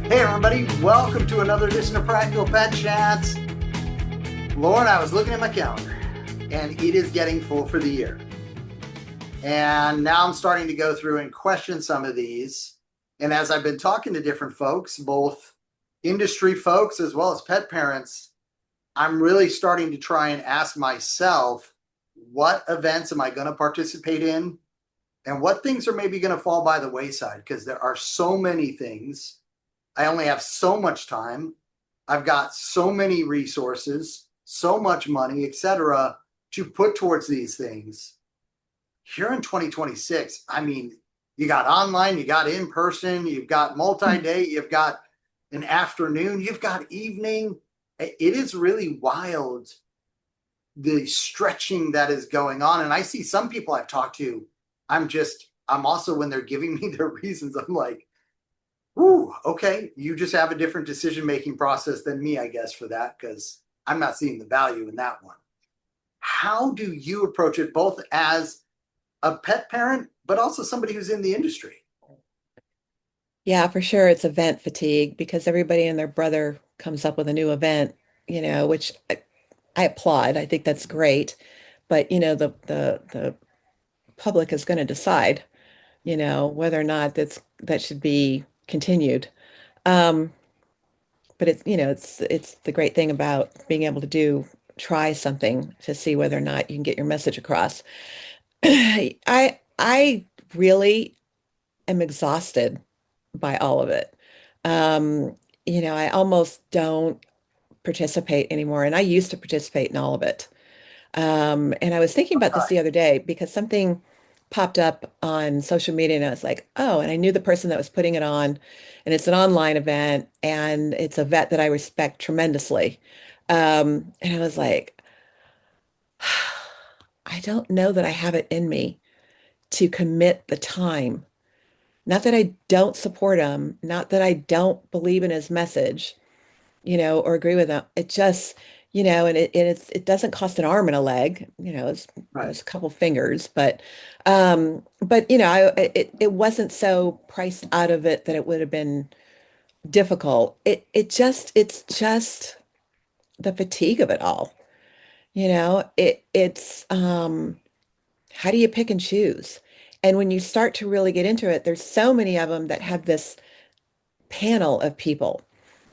Hey everybody, welcome to another edition of Practical Pet Chats. Lauren, I was looking at my calendar and it is getting full for the year. And now I'm starting to go through and question some of these. And as I've been talking to different folks, both industry folks as well as pet parents, I'm really starting to try and ask myself, what events am I going to participate in? And what things are maybe going to fall by the wayside? Because there are so many things. I only have so much time. I've got so many resources, so much money, etc., to put towards these things. Here in 2026, I mean, you got online, you got in person, you've got multi-day, you've got an afternoon, you've got evening. It is really wild, the stretching that is going on. And I see some people I've talked to, I'm also, when they're giving me their reasons, I'm like, ooh, okay, you just have a different decision-making process than me, I guess, for that, because I'm not seeing the value in that one. How do you approach it both as a pet parent, but also somebody who's in the industry? Yeah, for sure. It's event fatigue because everybody and their brother comes up with a new event, which I applaud. I think that's great. But, the public is going to decide, whether or not that should be continued. Um, but it's the great thing about being able to try something to see whether or not you can get your message across. I really am exhausted by all of it. Um, I almost don't participate anymore. And I used to participate in all of it. And I was thinking about this the other day because something popped up on social media and I was like, oh, and I knew the person that was putting it on. And it's an online event and it's a vet that I respect tremendously. And I was like, I don't know that I have it in me to commit the time. Not that I don't support him, not that I don't believe in his message, or agree with him. It just, it doesn't cost an arm and a leg, Right. it's a couple fingers, but it wasn't so priced out of it that it would have been difficult. It's just the fatigue of it all. How do you pick and choose? And when you start to really get into it, there's so many of them that have this panel of people.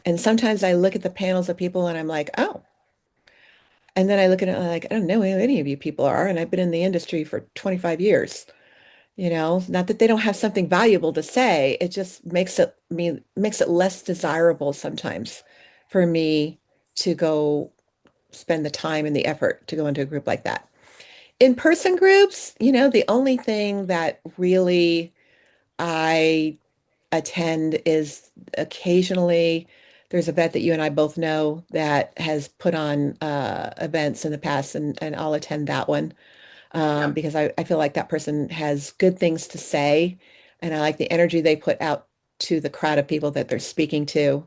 And sometimes I look at the panels of people and I'm like, oh. And then I look at it and I'm like, I don't know who any of you people are. And I've been in the industry for 25 years. Not that they don't have something valuable to say. It just makes it less desirable sometimes for me to go spend the time and the effort to go into a group like that. In-person groups, the only thing that really I attend is occasionally there's a vet that you and I both know that has put on events in the past, and I'll attend that one Yeah. because I feel like that person has good things to say, and I like the energy they put out to the crowd of people that they're speaking to.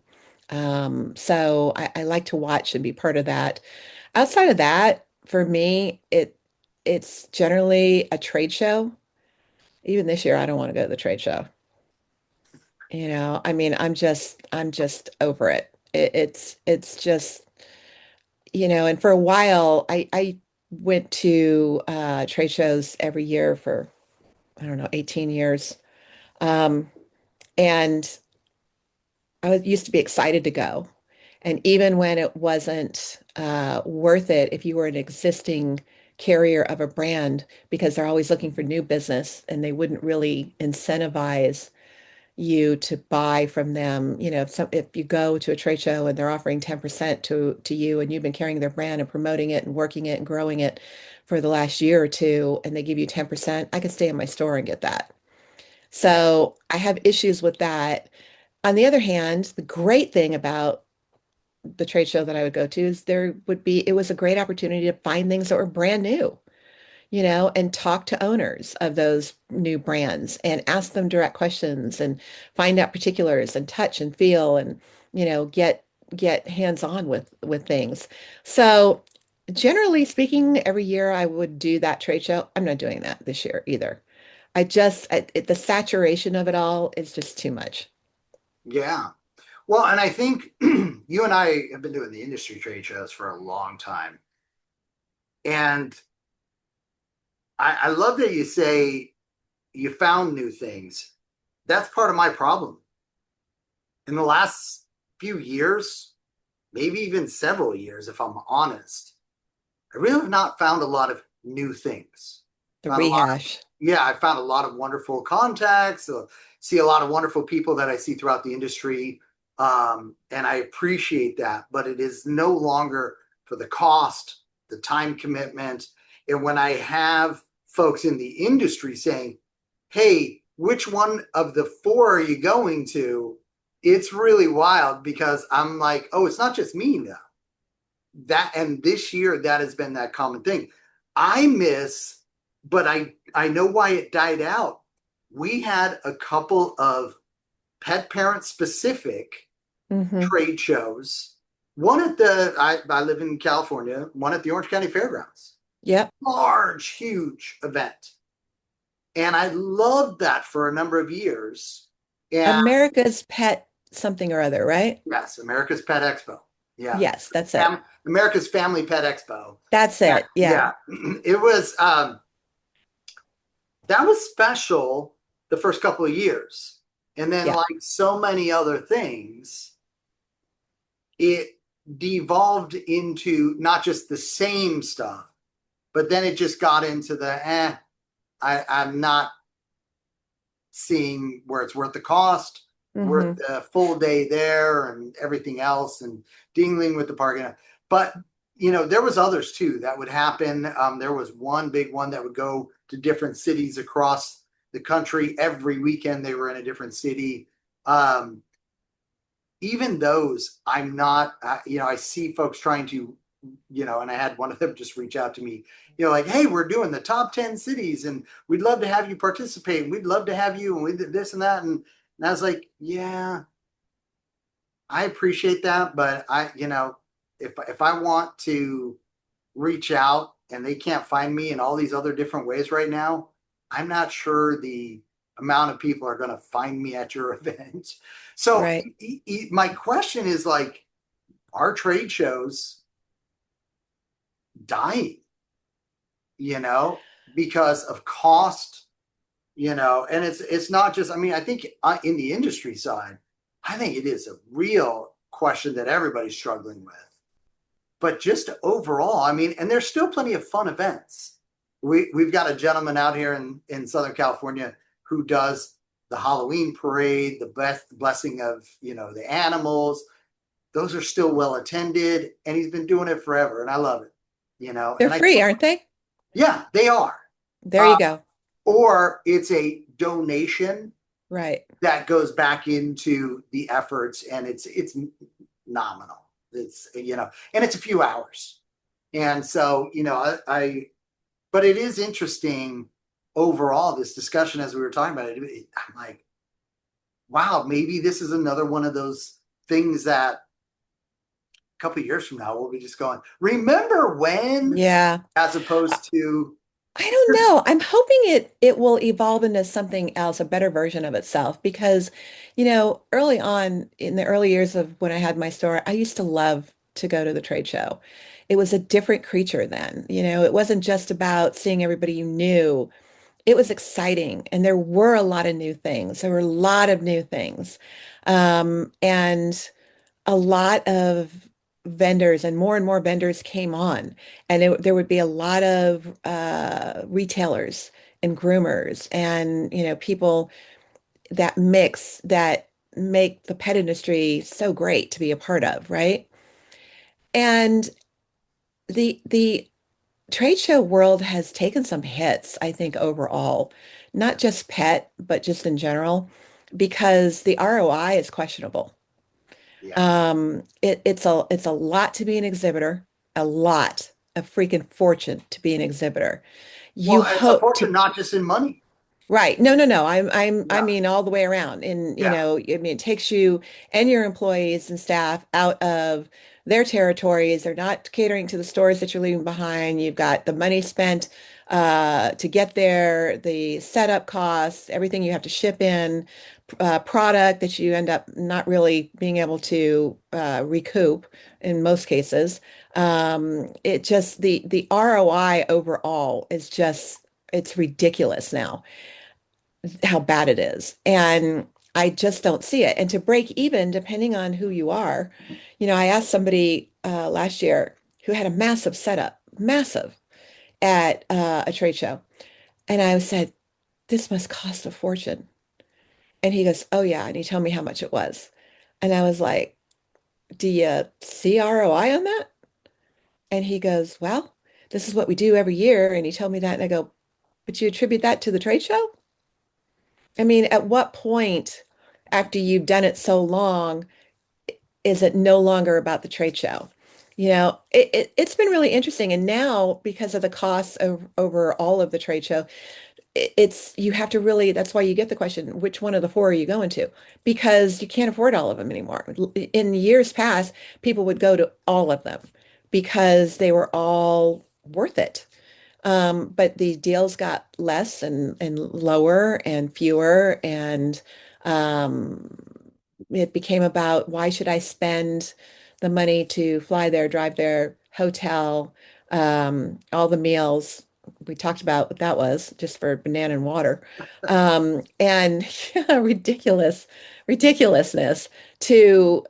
So I like to watch and be part of that. Outside of that, for me, it's generally a trade show. Even this year, I don't want to go to the trade show. I mean, I'm just over it. It's just, and for a while I went to trade shows every year for, I don't know, 18 years. Um, and used to be excited to go. And even when it wasn't worth it, if you were an existing carrier of a brand, because they're always looking for new business and they wouldn't really incentivize you to buy from them. If you go to a trade show and they're offering 10% to you and you've been carrying their brand and promoting it and working it and growing it for the last year or two, and they give you 10%, I could stay in my store and get that. So I have issues with that. On the other hand, the great thing about the trade show that I would go to is it was a great opportunity to find things that were brand new, and talk to owners of those new brands and ask them direct questions and find out particulars and touch and feel and, get hands-on with things. So generally speaking, every year I would do that trade show. I'm not doing that this year either. The saturation of it all is just too much. Yeah. Well, and I think you and I have been doing the industry trade shows for a long time. And I love that you say you found new things. That's part of my problem. In the last few years, maybe even several years, if I'm honest, I really have not found a lot of new things. The Found a lot of, rehash. yeah, I found a lot of wonderful contacts, see a lot of wonderful people that I see throughout the industry. And I appreciate that, but it is no longer for the cost, the time commitment. And when I have folks in the industry saying, hey, which one of the four are you going to? It's really wild because I'm like, oh, it's not just me now. That and this year that has been that common thing. I miss, but I know why it died out. We had a couple of pet parent specific Hmm. trade shows. One at I live in California, one at the Orange County Fairgrounds. Yep. Large, huge event. And I loved that for a number of years. And America's Pet something or other, right? yes, America's Pet Expo. Yeah. Yes, that's it. America's Family Pet Expo. That's it. Yeah. Yeah. It was that was special the first couple of years. And then, Yeah. like so many other things, it devolved into not just the same stuff, but then it just got into the I'm not seeing where it's worth the cost, worth Hmm. the full day there and everything else and dingling with the parking. But there was others too that would happen. There was one big one that would go to different cities across the country. Every weekend they were in a different city. Um, Even those, I'm not, I see folks trying to, and I had one of them just reach out to me, like, hey, we're doing the top 10 cities and we'd love to have you participate. And we'd love to have you. And we did this and that. And I was like, yeah, I appreciate that. But if I want to reach out and they can't find me in all these other different ways right now, I'm not sure the amount of people are going to find me at your event. So Right. my question is like, are trade shows dying, you know, because of cost, and it's not just, I mean, I think in the industry side, I think it is a real question that everybody's struggling with. But just overall, I mean, and there's still plenty of fun events. We've got a gentleman out here in Southern California who does the Halloween parade, the blessing of the animals. Those are still well attended, and he's been doing it forever, and I love it. They're And I free, aren't they? yeah, they are. There Uh, you go. or it's a donation Right. that goes back into the efforts, and it's nominal. It's and it's a few hours. And so, but it is interesting overall, this discussion as we were talking about it. I'm like, wow, maybe this is another one of those things that a couple of years from now we'll be just going, remember when, Yeah. as I opposed to, I don't know. I'm hoping it will evolve into something else, a better version of itself, because, early on in the early years of when I had my store, I used to love to go to the trade show. It was a different creature then. It wasn't just about seeing everybody you knew. It was exciting, and there were a lot of new things. There were a lot of new things. And a lot of vendors and more vendors came on, and there would be a lot of retailers and groomers and people that mix that make the pet industry so great to be a part of, right? And the trade show world has taken some hits, I think, overall, not just pet, but just in general, because the ROI is questionable. yeah. It's a lot to be an exhibitor, a lot, a freaking fortune to be an exhibitor. You Well, it's a hope fortune to not just in money. Right. No, no, no. I Yeah, mean all the way around. And, yeah, I mean, it takes you and your employees and staff out of their territories. They're not catering to the stores that you're leaving behind. You've got the money spent to get there, the setup costs, everything you have to ship in, product that you end up not really being able to recoup in most cases. It just the ROI overall is just it's ridiculous now how bad it is. And I just don't see it. And to break even, depending on who you are, I asked somebody last year who had a massive setup, massive at a trade show. And I said, this must cost a fortune. And he goes, oh, yeah. And he told me how much it was. And I was like, do you see ROI on that? And he goes, well, this is what we do every year. And he told me that. And I go, but you attribute that to the trade show? I mean, at what point after you've done it so long is it no longer about the trade show? It's been really interesting. And now, because of the costs over all of the trade show, it's you have to really, that's why you get the question, which one of the four are you going to? Because you can't afford all of them anymore. In years past, people would go to all of them because they were all worth it. But the deals got less and lower and fewer, and um, it became about why should I spend the money to fly there, drive there, hotel, all the meals. We talked about what that was just for banana and water. And yeah, ridiculousness to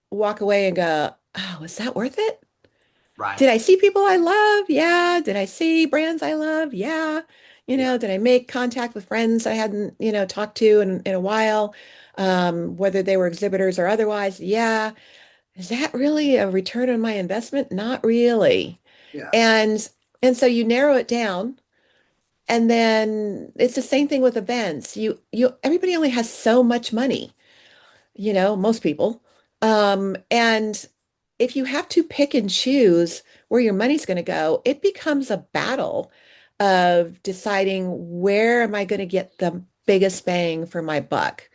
walk away and go, oh, is that worth it? Right. Did I see people I love? Yeah. Did I see brands I love? Yeah. Yeah. Did I make contact with friends I hadn't, talked to in a while? Whether they were exhibitors or otherwise? Yeah. Is that really a return on my investment? Not really. Yeah. And and so you narrow it down, and then it's the same thing with events. Everybody only has so much money, most people. And if you have to pick and choose where your money's going to go, it becomes a battle of deciding where am I going to get the biggest bang for my buck.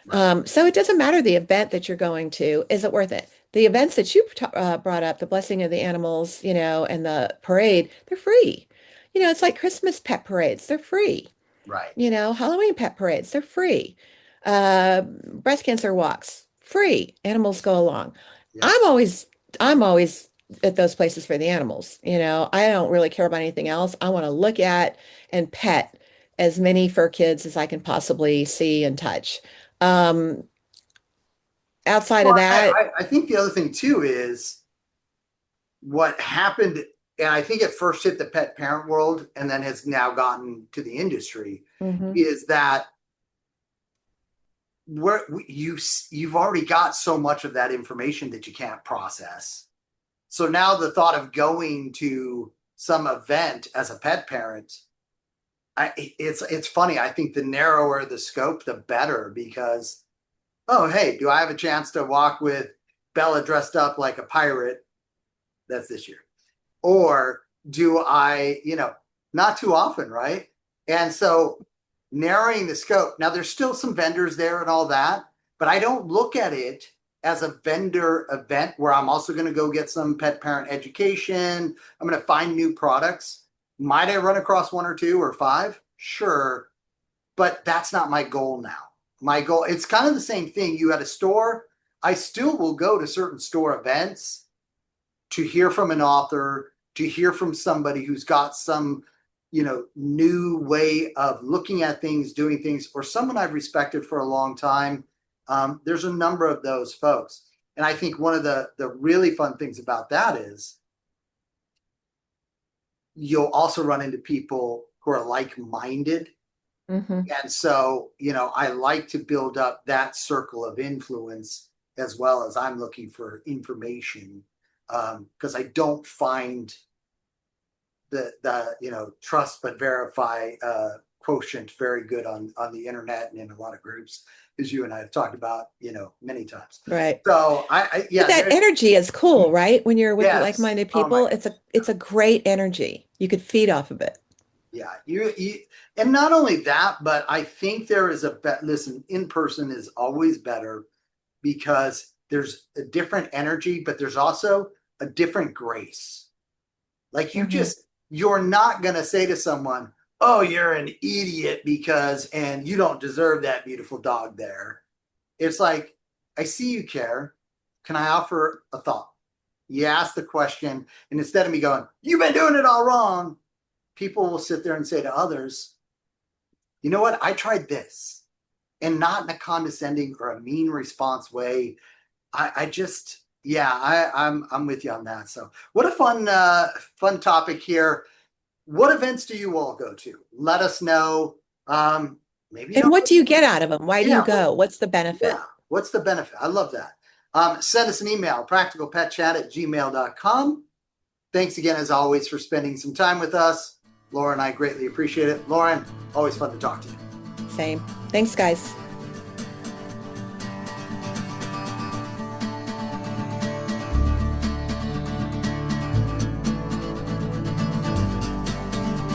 Right. So it doesn't matter the event that you're going to, is it worth it? The events that you brought up, the blessing of the animals, and the parade, they're free. It's like Christmas pet parades, they're free. Right. Halloween pet parades, they're free. Breast cancer walks, free. Animals go along. I'm Yes. always, I'm always at those places for the animals. I don't really care about anything else. I want to look at and pet as many fur kids as I can possibly see and touch. Um, Outside of Well, that, I think the other thing too is what happened, and I think it first hit the pet parent world and then has now gotten to the industry, mhm, is that where you've already got so much of that information that you can't process. So now the thought of going to some event as a pet parent, it's funny. I think the narrower the scope, the better, because oh hey, do I have a chance to walk with Bella dressed up like a pirate? That's this year. Or do I, not too often, right? And so narrowing the scope. Now, there's still some vendors there and all that, but I don't look at it as a vendor event where I'm also going to go get some pet parent education. I'm going to find new products. Might I run across one or two or five? Sure. But that's not my goal now. My goal, it's kind of the same thing. You at a store, I still will go to certain store events to hear from an author, to hear from somebody who's got some, new way of looking at things, doing things, or someone I've respected for a long time. There's a number of those folks. And I think one of the really fun things about that is you'll also run into people who are like-minded. mhm. And so, I like to build up that circle of influence as well as I'm looking for information, because I don't find the trust but verify quotient very good on the internet and in a lot of groups, as you and I have talked about many times. Right. So But yeah, that energy is cool, right? When you're with yes, like-minded oh my people, it's a great energy. You could feed off of it. yeah, you and not only that, but I think there is a bet. Listen, in person is always better because there's a different energy, but there's also a different grace. Like Hmm. you're not going to say to someone, oh, you're an idiot because, and you don't deserve that beautiful dog there. It's like, I see you care. Can I offer a thought? You ask the question, and instead of me going, you've been doing it all wrong, people will sit there and say to others, you know what? I tried this, and not in a condescending or a mean response way. I'm with you on that. So what a fun topic here. What events do you all go to? Let us know. Maybe you And don't. what do you get out of them? Why do you Yeah, go? What's the benefit? yeah. What's the benefit? I love that. Send us an email, practicalpetchat@gmail.com. Thanks again, as always, for spending some time with us. Laura and I greatly appreciate it. Lauren, always fun to talk to you. Same. Thanks, guys.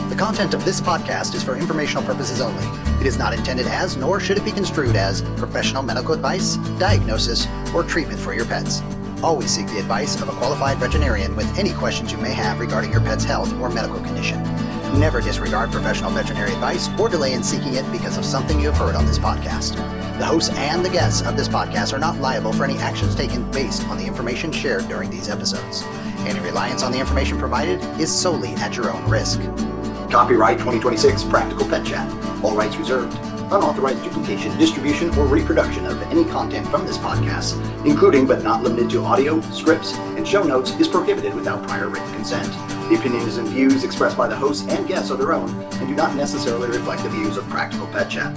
The content of this podcast is for informational purposes only. It is not intended as, nor should it be construed as, professional medical advice, diagnosis, or treatment for your pets. Always seek the advice of a qualified veterinarian with any questions you may have regarding your pet's health or medical condition. Never disregard professional veterinary advice or delay in seeking it because of something you have heard on this podcast. The hosts and the guests of this podcast are not liable for any actions taken based on the information shared during these episodes. Any reliance on the information provided is solely at your own risk. Copyright 2026 Practical Pet Chat. All rights reserved. Unauthorized duplication, distribution, or reproduction of any content from this podcast, including but not limited to audio, scripts, and show notes, is prohibited without prior written consent. The opinions and views expressed by the hosts and guests are their own and do not necessarily reflect the views of Practical Pet Chat.